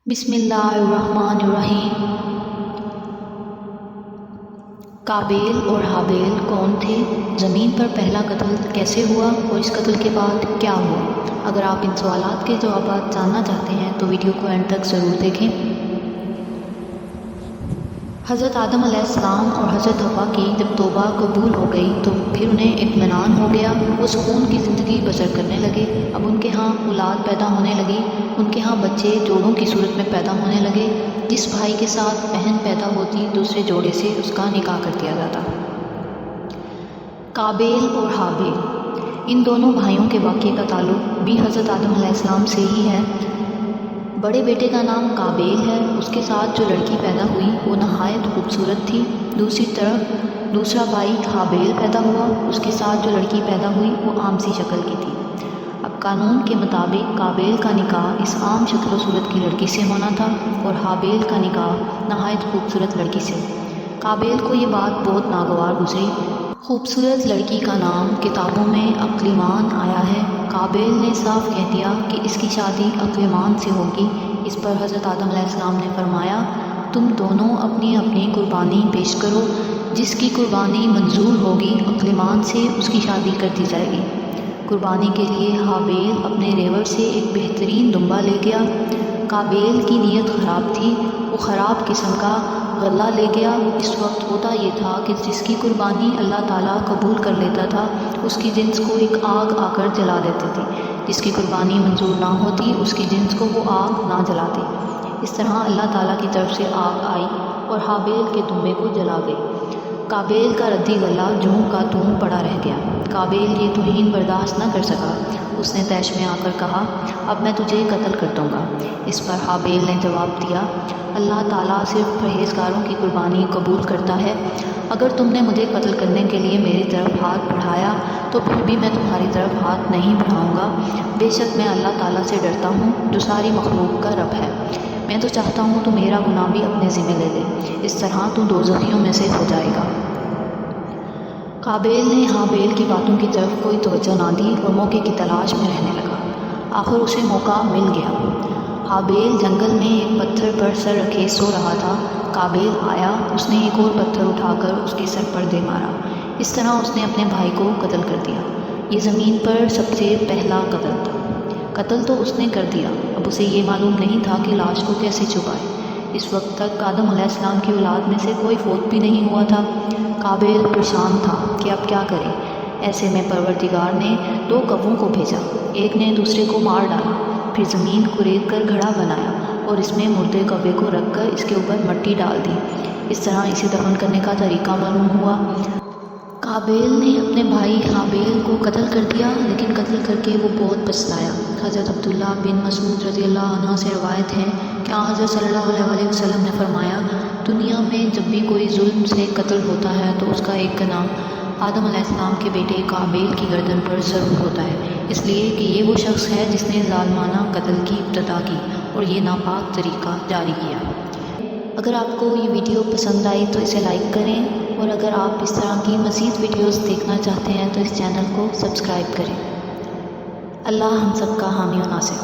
बिस्मिल्लाहिर्रहमानिर्रहीम। काबेल और हाबेल कौन थे? ज़मीन पर पहला कत्ल कैसे हुआ और इस कत्ल के बाद क्या हुआ? अगर आप इन सवालात के जवाब जानना चाहते हैं तो वीडियो को एंड तक ज़रूर देखें। हज़रत आदम अलैहिस्सलाम और हज़रत हव्वा की जब तौबा कबूल हो गई तो फिर उन्हें इत्मीनान हो गया। वो सुकून की ज़िंदगी बसर करने लगे। अब उनके यहाँ औलाद पैदा होने लगी। उनके यहाँ बच्चे जोड़ों की सूरत में पैदा होने लगे। जिस भाई के साथ बहन पैदा होती दूसरे जोड़े से उसका निकाह कर दिया जाता। काबेल और हाबेल, इन दोनों भाइयों के वाक़े का ताल्लुक़ भी हज़रत आदम अलैहिस्सलाम से ही है। बड़े बेटे का नाम काबेल है। उसके साथ जो लड़की पैदा हुई वो नहायत खूबसूरत थी। दूसरी तरफ दूसरा भाई हाबेल पैदा हुआ। उसके साथ जो लड़की पैदा हुई वो आम सी शक्ल की थी। अब कानून के मुताबिक काबेल का निकाह इस आम शक्ल सूरत की लड़की से होना था और हाबेल का निकाह नहायत खूबसूरत लड़की से। काबेल को ये बात बहुत नागवार गुजरी। खूबसूरत लड़की का नाम किताबों में अक्लिमान आया है। काबेल ने साफ कह दिया कि इसकी शादी अक्लिमान से होगी। इस पर हज़रत आदम अलैहिस्सलाम ने फरमाया, तुम दोनों अपनी अपनी कुर्बानी पेश करो। जिसकी कुर्बानी मंजूर होगी अक्लिमान से उसकी शादी कर दी जाएगी। कुर्बानी के लिए हाबेल अपने रेवड़ से एक बेहतरीन दुम्बा ले गया। काबेल की नीयत ख़राब थी। वो ख़राब किस्म का गला ले गया। इस वक्त होता ये था कि जिसकी कुर्बानी अल्लाह ताला कबूल कर लेता था उसकी जिन्स को एक आग आकर जला देती थी। जिसकी कुर्बानी मंजूर ना होती उसकी जिन्स को वो आग ना जलाती। इस तरह अल्लाह ताला की तरफ से आग आई और हाबेल के दुम्बे को जला गई। काबेल का रद्दी गला जूं का तूं पड़ा रह गया। काबेल ये तौहीन बर्दाश्त न कर सका। उसने तैश में आकर कहा, अब मैं तुझे कत्ल कर दूँगा। इस पर हाबेल ने जवाब दिया, अल्लाह ताला सिर्फ परहेज़गारों की कुर्बानी कबूल करता है। अगर तुमने मुझे कत्ल करने के लिए मेरी तरफ हाथ बढ़ाया तो फिर भी मैं तुम्हारी तरफ हाथ नहीं बढ़ाऊँगा। बेशक मैं अल्लाह ताला से डरता हूँ जो सारी मखलूक का रब है। मैं तो चाहता हूँ तो मेरा गुनाह भी अपने ज़िम्मे ले ले। इस तरह तू दोज़खियों में से हो जाएगा। काबेल ने हाबेल की बातों की तरफ कोई तवज्जो ना दी और मौके की तलाश में रहने लगा। आखिर उसे मौका मिल गया। हाबेल जंगल में एक पत्थर पर सर रखे सो रहा था। काबेल आया। उसने एक और पत्थर उठाकर उसके सर पर दे मारा। इस तरह उसने अपने भाई को कत्ल कर दिया। ये ज़मीन पर सबसे पहला कत्ल था। कत्ल तो उसने कर दिया। अब उसे ये मालूम नहीं था कि लाश को कैसे छुपाए। इस वक्त तक आदम अलैहिस्सलाम की औलाद में से कोई फौत भी नहीं हुआ था। काबेल परेशान था कि अब क्या करे। ऐसे में परवरदिगार ने दो कौवों को भेजा। एक ने दूसरे को मार डाला। फिर ज़मीन कुरेद कर घड़ा बनाया और इसमें मुर्दे कौवे को रखकर इसके ऊपर मिट्टी डाल दी। इस तरह इसे दफन करने का तरीका मालूम हुआ। काबेल ने अपने भाई हाबेल को कत्ल कर दिया, लेकिन कत्ल करके वो बहुत पछताया। हज़रत अब्दुल्ला बिन मसूद रज़ियल्लाहु अन्हु से रवायत है कि हज़रत सल्लल्लाहु अलैहि वसल्लम ने फरमाया, दुनिया में जब भी कोई जुल्म से कत्ल होता है तो उसका एक गुनाह आदम अलैहिस्सलाम के बेटे काबेल की गर्दन पर ज़रूर होता है, इसलिए कि ये वो शख्स है जिसने ज़ालिमाना कत्ल की इब्तिदा की और ये नापाक तरीक़ा जारी किया। अगर आपको ये वीडियो पसंद आई तो इसे लाइक करें और अगर आप इस तरह की मज़ीद वीडियोस देखना चाहते हैं तो इस चैनल को सब्सक्राइब करें। अल्लाह हम सब का हामी और नासिर।